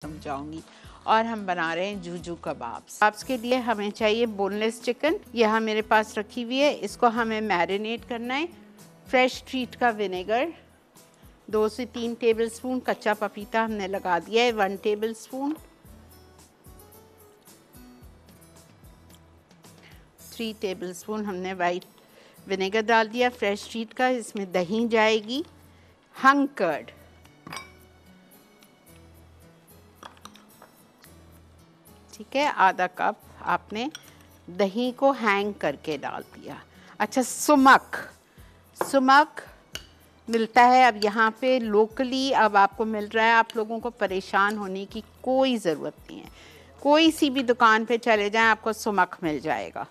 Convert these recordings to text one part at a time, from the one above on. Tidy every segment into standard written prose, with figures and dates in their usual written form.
समझाऊंगी। और हम बना रहे हैं जूजू कबाब्स के लिए हमें चाहिए बोनलेस चिकन। यह मेरे पास रखी हुई है। इसको हमें मैरिनेट करना है। फ्रेश ट्रीट का विनेगर 2 से 3 टेबलस्पून, कच्चा पपीता हमने लगा दिया है 1 टेबलस्पून, 3 टेबलस्पून हमने वाइट विनेगर डाल दिया फ्रेश ट्रीट का। इसमें दही जाएगी, हंग कर्ड, ठीक है, आधा कप आपने दही को हैंग करके डाल दिया। अच्छा, सुमक मिलता है अब यहाँ पे लोकली, अब आपको मिल रहा है। आप लोगों को परेशान होने की कोई ज़रूरत नहीं है। कोई सी भी दुकान पे चले जाएं, आपको सुमक मिल जाएगा।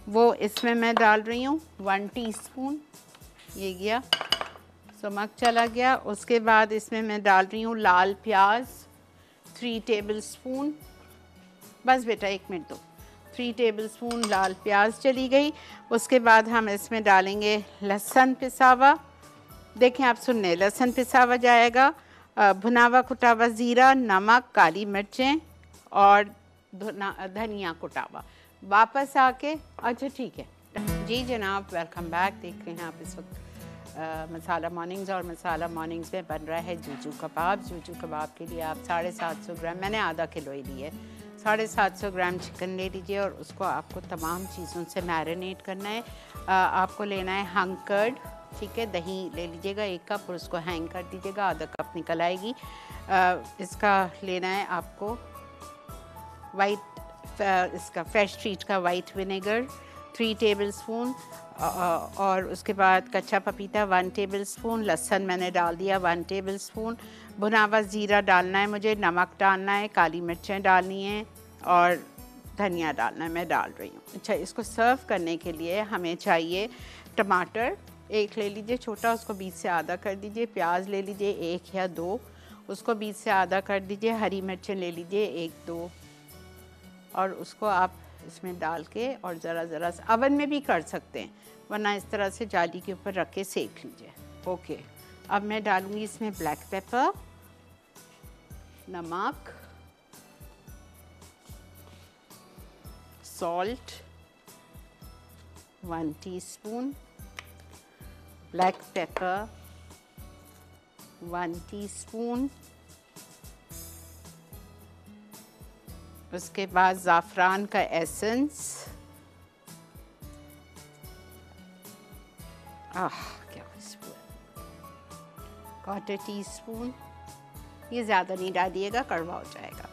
वो इसमें मैं डाल रही हूँ 1 टीस्पून। ये गया, सुमक चला गया। उसके बाद इसमें मैं डाल रही हूँ लाल प्याज 3 टेबलस्पून। बस बेटा 1 मिनट दो। 3 टेबलस्पून लाल प्याज चली गई। उसके बाद हम इसमें डालेंगे लहसुन पिसा हुआ। देखें आप सुन रहे, लहसुन पिसा हुआ जाएगा, भुना हुआ कुटा हुआ ज़ीरा, नमक, काली मिर्चें और धनिया कुटा हुआ। वापस आके, अच्छा ठीक है जी जनाब, वेलकम बैक। देख रहे हैं आप इस वक्त मसाला मॉर्निंग्स, और मसाला मॉर्निंग्स में बन रहा है जूजू कबाब। जूजू कबाब के लिए आप 750 ग्राम, मैंने आधा किलो ही ली है, 750 ग्राम चिकन ले लीजिए और उसको आपको तमाम चीज़ों से मैरिनेट करना है। आपको लेना है हंग कर्ड, ठीक है, दही ले लीजिएगा 1 कप और उसको हैंग कर दीजिएगा, आधा कप निकल आएगी। इसका लेना है आपको इसका फ्रेश ट्रीट का वाइट विनेगर 3 टेबलस्पून, और उसके बाद कच्चा पपीता 1 टेबलस्पून, लहसुन मैंने डाल दिया 1 टेबलस्पून, भुना हुआ ज़ीरा डालना है मुझे, नमक डालना है, काली मिर्चें डालनी हैं और धनिया डालना है, मैं डाल रही हूँ। अच्छा, इसको सर्व करने के लिए हमें चाहिए टमाटर 1 ले लीजिए छोटा, उसको बीच से आधा कर दीजिए। प्याज ले लीजिए 1 या 2, उसको बीच से आधा कर दीजिए। हरी मिर्चें ले लीजिए 1-2 और उसको आप इसमें डाल के और ज़रा अवन में भी कर सकते हैं, वरना इस तरह से जाली के ऊपर रख के सेक लीजिए। ओके, अब मैं डालूँगी इसमें ब्लैक पेपर, नमक, salt 1 teaspoon, black pepper 1 teaspoon, उसके बाद ज़ाफ़रान का एसेंस, क्या खुशबू है, 1/4 टीस्पून। ये ज़्यादा नहीं डालिएगा, कड़वा हो जाएगा,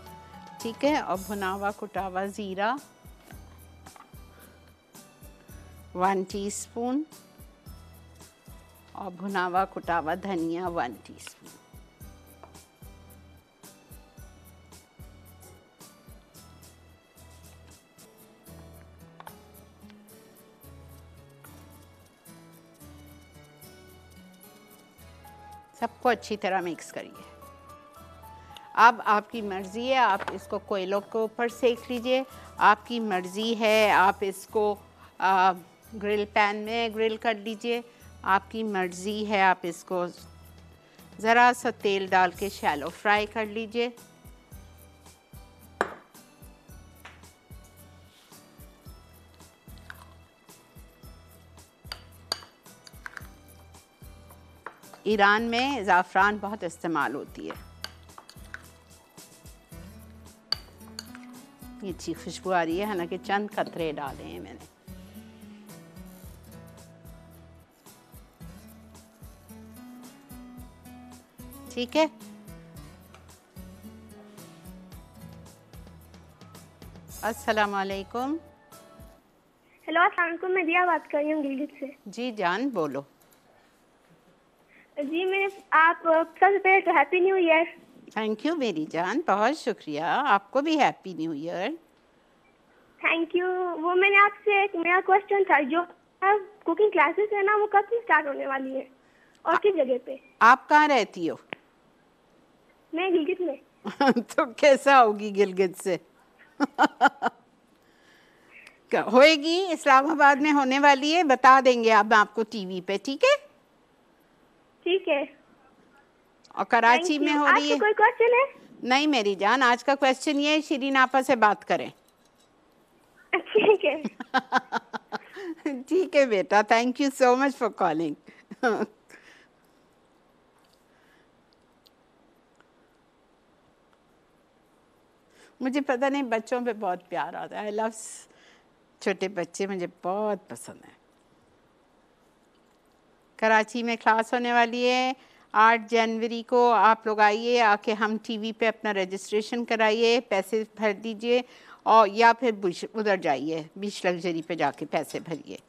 ठीक है। और भुना हुआ कुटा हुआ ज़ीरा 1 टीस्पून और भुना हुआ कुटा हुआ धनिया 1 टीस्पून। सबको अच्छी तरह मिक्स करिए। अब आपकी मर्ज़ी है, आप इसको कोयलों के ऊपर सेक लीजिए, आपकी मर्ज़ी है, आप इसको ग्रिल पैन में ग्रिल कर लीजिए, आपकी मर्ज़ी है, आप इसको ज़रा सा तेल डाल के शैलो फ्राई कर लीजिए। ईरान में ज़ाफ़रान बहुत इस्तेमाल होती है। ये अच्छी खुशबू आ रही है, हालांकि चंद कतरे डाले हैं मैंने। ठीक है, अस्सलाम वालेकुम। हेलो, अस्सलाम वालेकुम। मैं दिया बात कर रही हूँ गिलगित से। जी जान, बोलो। जी, मैं आप सबसे पहले तो happy new year. Thank you मेरी जान, बहुत शुक्रिया, आपको भी happy new year. Thank you. वो मैंने आपसे एक नया क्वेश्चन था, जो कुकिंग क्लासेस है ना, वो कब से स्टार्ट होने वाली है और किस जगह पे? आप कहाँ रहती हो? मैं गिलगित में। तो कैसा होगी गिलगित से? होएगी, इस्लामाबाद में होने वाली है, बता देंगे अब आपको टीवी पे, ठीक है? ठीक है। और कराची में हो रही आपका है। कोई क्वेश्चन है? नहीं मेरी जान, आज का क्वेश्चन ये है शिरीन आपा से बात करें। ठीक है। ठीक है बेटा, thank you so much for calling. मुझे पता नहीं बच्चों पे बहुत प्यार आता है। आई लव छोटे बच्चे, मुझे बहुत पसंद है। कराची में क्लास होने वाली है 8 जनवरी को। आप लोग आइए, आके हम टीवी पे अपना रजिस्ट्रेशन कराइए, पैसे भर दीजिए और या फिर उधर जाइए बीच लग्जरी पे जाके पैसे भरिए।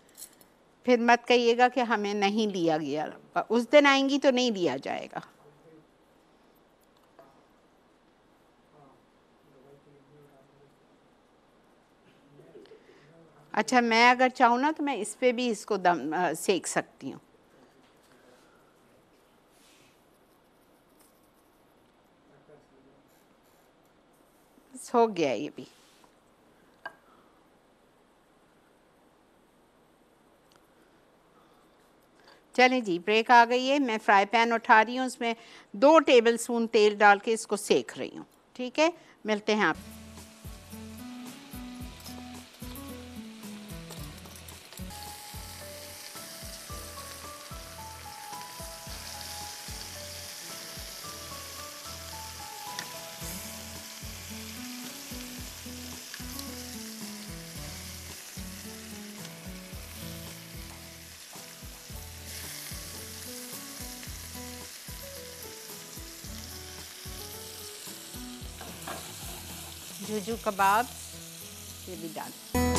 फिर मत कहिएगा कि हमें नहीं लिया गया। उस दिन आएंगी तो नहीं लिया जाएगा। अच्छा, मैं अगर चाहूँ ना तो मैं इस पे भी इसको सेक सकती हूँ। हो गया ये भी। चलें जी, ब्रेक आ गई है। मैं फ्राई पैन उठा रही हूँ, उसमें 2 टेबल स्पून तेल डाल के इसको सेक रही हूँ। ठीक है, मिलते हैं आप। जूजू कबाब ये भी डाल।